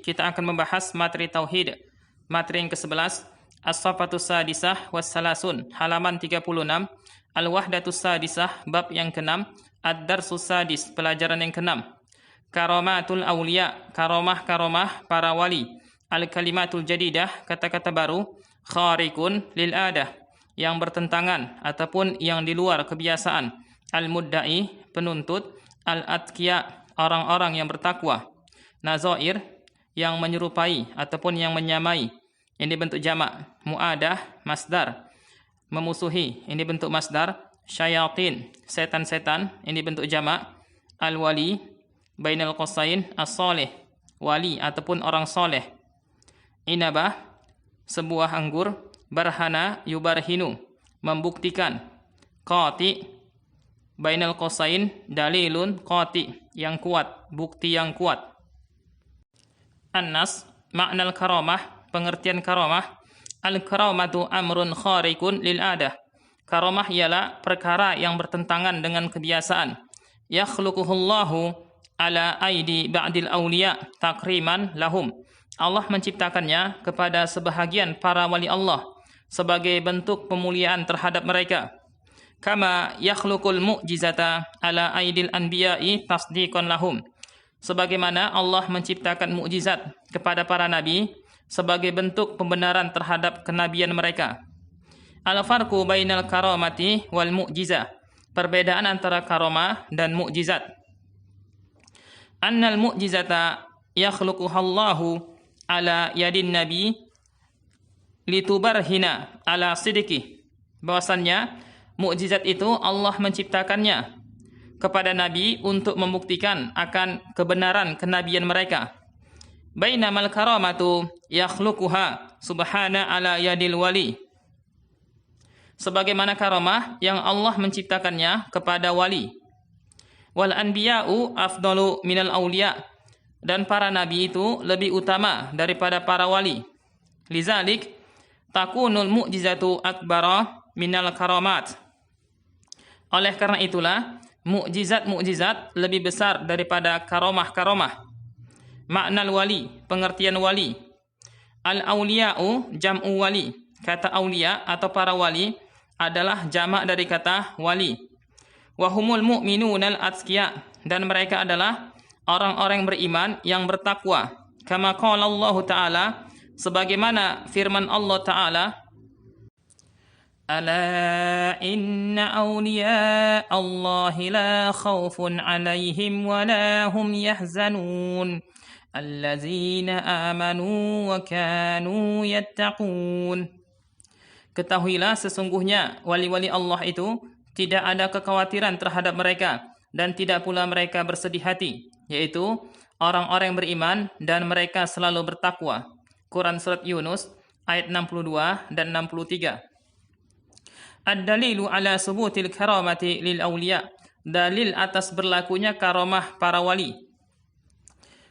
kita akan membahas materi tauhid. Materi yang ke-11, As-Safatus Sadisah Wassalasun, halaman 36. Al-Wahdatus Sadisah, bab yang ke-6. Ad-Darsus Sadis, pelajaran yang ke-6. Karamatul Aulia, karomah-karomah para wali. Al-Kalimatul Jadidah, kata-kata baru. Kharikun lil adah, yang bertentangan ataupun yang di luar kebiasaan. Al-Mudda'i, penuntut. Al-Atqiya, orang-orang yang bertakwa. Nazair, yang menyerupai ataupun yang menyamai. Ini bentuk jamak. Mu'adah, masdar. Memusuhi, ini bentuk masdar. Syayatin, setan-setan, ini bentuk jamak. Al-wali, bainal qausain, as-salih, wali ataupun orang soleh. Inabah, sebuah anggur. Barhana, yubarhinu, membuktikan. Qati, bainal qausain, dalilun qati, yang kuat, bukti yang kuat. An-nas, makna al-karamah, pengertian karamah. Al-karamatu amrun kharikun lil adah. Karamah ialah perkara yang bertentangan dengan kebiasaan. Yakhluquhullahu ala aidi ba'dil awliya takriman lahum. Allah menciptakannya kepada sebahagian para wali Allah sebagai bentuk pemuliaan terhadap mereka. Kama yakhluqul mu'jizata ala aidil anbiya'i tasdiqan lahum. Sebagaimana Allah menciptakan mukjizat kepada para nabi sebagai bentuk pembenaran terhadap kenabian mereka. Al-farqu bainal karamati wal mu'jizah. Perbedaan antara karamah dan mukjizat. Annal mu'jizata yakhluquhallahu ala yadin nabi litubarhina ala sidiki. Bahwasannya mukjizat itu Allah menciptakannya kepada nabi untuk membuktikan akan kebenaran kenabian mereka. Bainamal karamatu yakhluquha subhana ala yadil wali. Sebagaimana karamah yang Allah menciptakannya kepada wali. Wal anbiya'u afdalu minal awliya. Dan para nabi itu lebih utama daripada para wali. Lizalik takunul mu'jizatu akbara minal karamat. Oleh karena itulah mukjizat-mukjizat lebih besar daripada karomah-karomah. Makna wali, pengertian wali. Al-awliya'u jam'u wali. Kata awliya atau para wali adalah jamak dari kata wali. Wahumul mu'minunal atqiya, dan mereka adalah orang-orang beriman yang bertakwa. Kama qala Allah Ta'ala, sebagaimana firman Allah Ta'ala, Ala inna awliya Allahi la khawfun alaihim wa la hum yahzanun allazina amanu wa kanu yattaqun. Ketahuilah sesungguhnya wali-wali Allah itu tidak ada kekhawatiran terhadap mereka dan tidak pula mereka bersedih hati, yaitu orang-orang yang beriman dan mereka selalu bertakwa. Quran surat Yunus ayat 62 dan 63. Ad-dalilu ala subutil karamati lil awliya. Dalil atas berlakunya karamah para wali.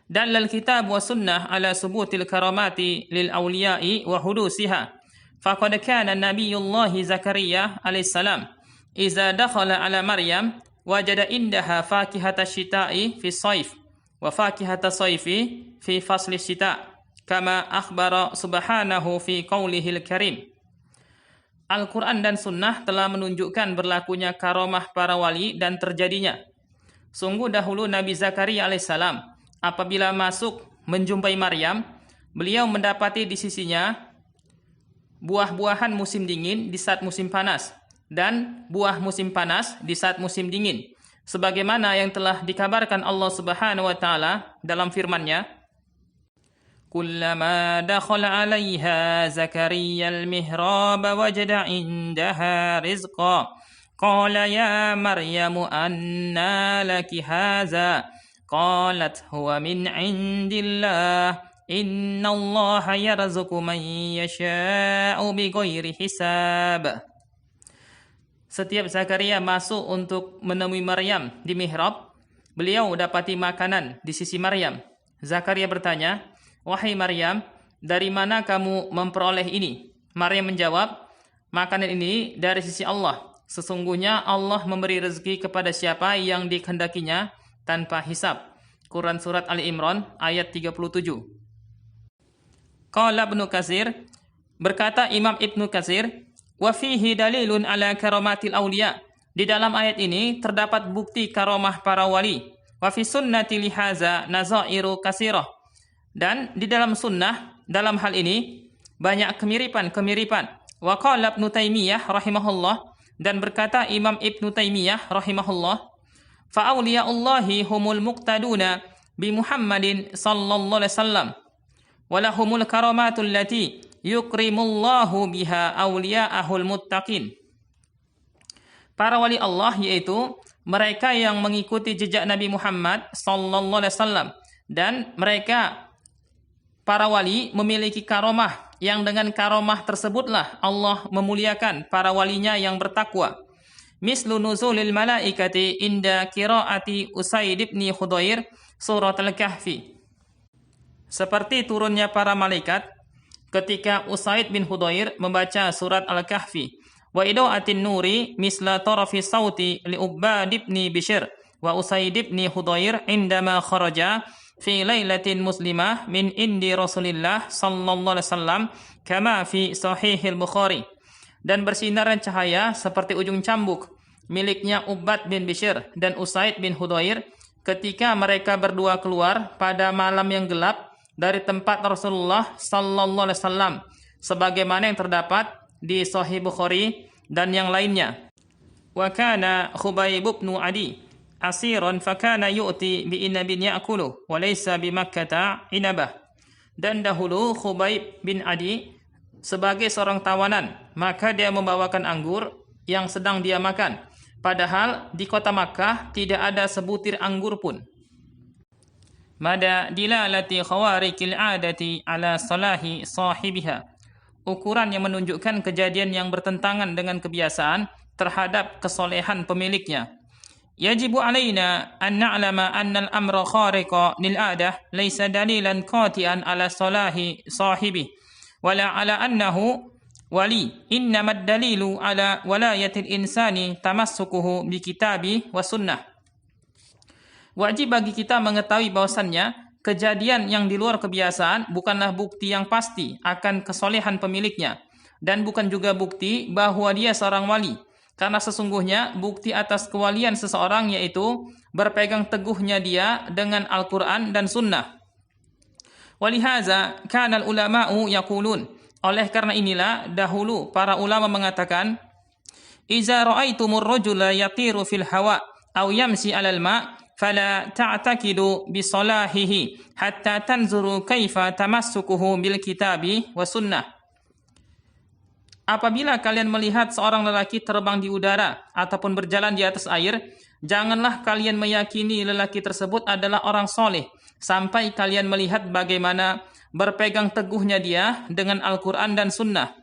Dalal kitab wa sunnah ala subutil karamati lil awliya'i wa hudusiha. Faqad kana nabiyullah Zakaria alaihissalam iza dakhala ala Maryam wajada indaha fakihata syita'i fi sayf wa fakihata sayfi fi fasli syita' kama akhbara subhanahu fi qaulihil karim. Al-Quran dan Sunnah telah menunjukkan berlakunya karamah para wali dan terjadinya. Sungguh dahulu Nabi Zakaria alaihissalam apabila masuk menjumpai Maryam, beliau mendapati di sisinya buah-buahan musim dingin di saat musim panas dan buah musim panas di saat musim dingin. Sebagaimana yang telah dikabarkan Allah Subhanahu wa taala dalam firman-Nya, Kullama dakhala 'alaiha Zakaria al-mihrab wajada 'indaha rizqa. Qala ya Maryamu anna laki hadza? Qalat huwa min 'indillah. Innallaha yarzuqu man yasha'u bighairi hisab. Setiap Zakaria masuk untuk menemui Maryam di mihrab, beliau dapati makanan di sisi Maryam. Zakaria bertanya, "Wahai Maryam, dari mana kamu memperoleh ini?" Maryam menjawab, "Makanan ini dari sisi Allah. Sesungguhnya Allah memberi rezeki kepada siapa yang dikehendakinya tanpa hisab." Quran surat Ali Imran ayat 37. Qala Ibnu Katsir, berkata Imam Ibnu Katsir, wa fihi dalilun ala karamatil auliya. Di dalam ayat ini terdapat bukti karomah para wali. Wa fi sunnati lihaza nazairu katsirah. Dan di dalam sunnah dalam hal ini banyak kemiripan-kemiripan. Wa qala Ibnu Taimiyah rahimahullah, dan berkata Imam Ibnu Taimiyah rahimahullah, fa auliyaullahi humul muqtaduna bi Muhammadin sallallahu alaihi wasallam walahumul karamatul lati yukrimullahu biha awliya'ahul muttaqin. Para wali Allah yaitu mereka yang mengikuti jejak Nabi Muhammad sallallahu alaihi wasallam, dan mereka para wali memiliki karomah yang dengan karomah tersebutlah Allah memuliakan para walinya yang bertakwa. Mislu nuzulil malaikati inda qiraati Usaid bin Khudair surat Al-Kahfi. Seperti turunnya para malaikat ketika Usaid bin Khudair membaca surat Al-Kahfi. Wa idaatin nuri misla tarafi sauti li Ubbad bin Bishr wa Usaid bin Khudair indama kharaja fi lailatin muslimah min indi Rasulillah sallallahu alaihi wasallam kama fi sahihil Bukhari. Dan bersinarnya cahaya seperti ujung cambuk miliknya Ubbad bin Bishr dan Usaid bin Khudair ketika mereka berdua keluar pada malam yang gelap dari tempat Rasulullah sallallahu alaihi wasallam, sebagaimana yang terdapat di Sahih Bukhari dan yang lainnya. Wa kana Khubayb bin Adi asiran fa kana yu'ti bi inabin ya'kulu wa laysa bi Makkah inabah. Dan dahulu Khubayb bin Adi sebagai seorang tawanan, maka dia membawakan anggur yang sedang dia makan, padahal di kota Makkah tidak ada sebutir anggur pun. Mada dilalati khawarikil adati ala salahi sahibiha. Ukuran yang menunjukkan kejadian yang bertentangan dengan kebiasaan terhadap kesolehan pemiliknya. Yajibu alaina an na'lama anna al-amra khariqa lil adah laysa dalilan qati'an ala salahi sahibi wala ala annahu wali. Innama ad-dalilu ala walayatil insani tamassukuhu bi kitabi wa sunnah. Wajib bagi kita mengetahui bahwasannya kejadian yang di luar kebiasaan bukanlah bukti yang pasti akan kesolehan pemiliknya, dan bukan juga bukti bahwa dia seorang wali, karena sesungguhnya bukti atas kewalian seseorang yaitu berpegang teguhnya dia dengan Al-Quran dan Sunnah. Walihaza kanal ulama'u yaqulun, oleh karena inilah dahulu para ulama mengatakan, iza ra'aitumur rajula yatiru fil hawa aw yamsi 'alal ma' fala ta'taqidu bi salahihi hatta tanzuru kaifa tamassukuhu bil kitabi wa sunnah. Apabila kalian melihat seorang lelaki terbang di udara ataupun berjalan di atas air, janganlah kalian meyakini lelaki tersebut adalah orang soleh sampai kalian melihat bagaimana berpegang teguhnya dia dengan Al-Quran dan Sunnah.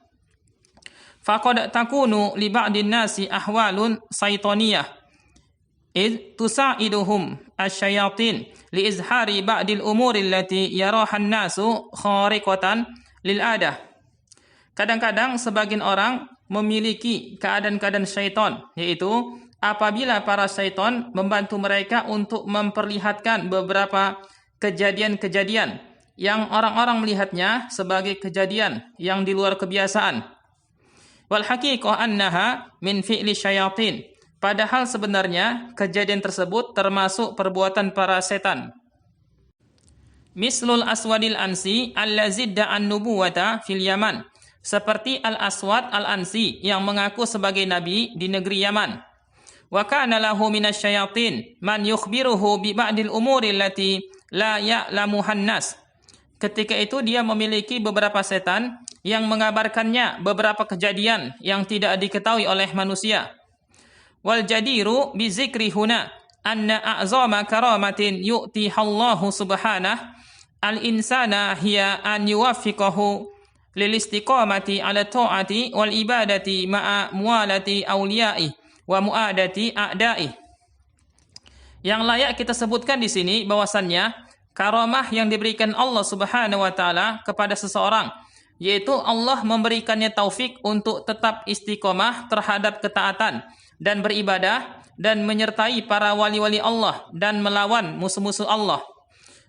Faqad takunu li ba'din nasi ahwalun saytaniyah id tusa'iduhum asyayatin li izhari ba'dil umuri allati yarahan nasu khariqatan lil adah. Kadang-kadang sebagian orang memiliki keadaan-keadaan syaitan, yaitu apabila para syaitan membantu mereka untuk memperlihatkan beberapa kejadian-kejadian yang orang-orang melihatnya sebagai kejadian yang di luar kebiasaan. Wal haqiqah annaha min fi'li syayatin. Padahal sebenarnya kejadian tersebut termasuk perbuatan para setan. Mislul aswadil ansi allazi da'an nubuwata fil Yaman. Seperti Al-Aswad Al-Ansi yang mengaku sebagai nabi di negeri Yaman. Wa kana lahu minasyayatin man yukhbiruhu bi ba'dil umuri allati la ya'lamuhan nas. Ketika itu dia memiliki beberapa setan yang mengabarkannya beberapa kejadian yang tidak diketahui oleh manusia. Wal jadiru bi zikri huna anna a'zama karamatin yu'tiha Allah subhanahu al-insana hiya an yuwaffiqahu lil istiqamati ala ta'ati wal ibadati ma'a mualati awliya'i wa muadati a'da'i. Yang layak kita sebutkan di sini bahwasannya karamah yang diberikan Allah Subhanahu wa taala kepada seseorang, yaitu Allah memberikannya taufik untuk tetap istiqomah terhadap ketaatan dan beribadah dan menyertai para wali-wali Allah dan melawan musuh-musuh Allah.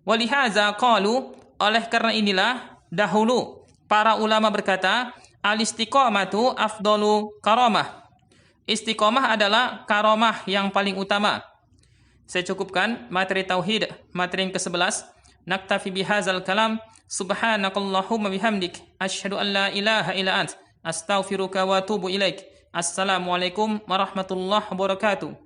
Walihaza qalu, oleh karena inilah Dahulu para ulama berkata, al-istiqomatu afdalu karamah. Istiqomah adalah karamah yang paling utama. Saya cukupkan materi tauhid, materi yang ke-11. Naktafi bihadzal kalam. Subhanakallahumma bihamdik asyhadu an la ilaha illa ant astaghfiruka wa atubu ilaik. Assalamualaikum warahmatullahi wabarakatuh.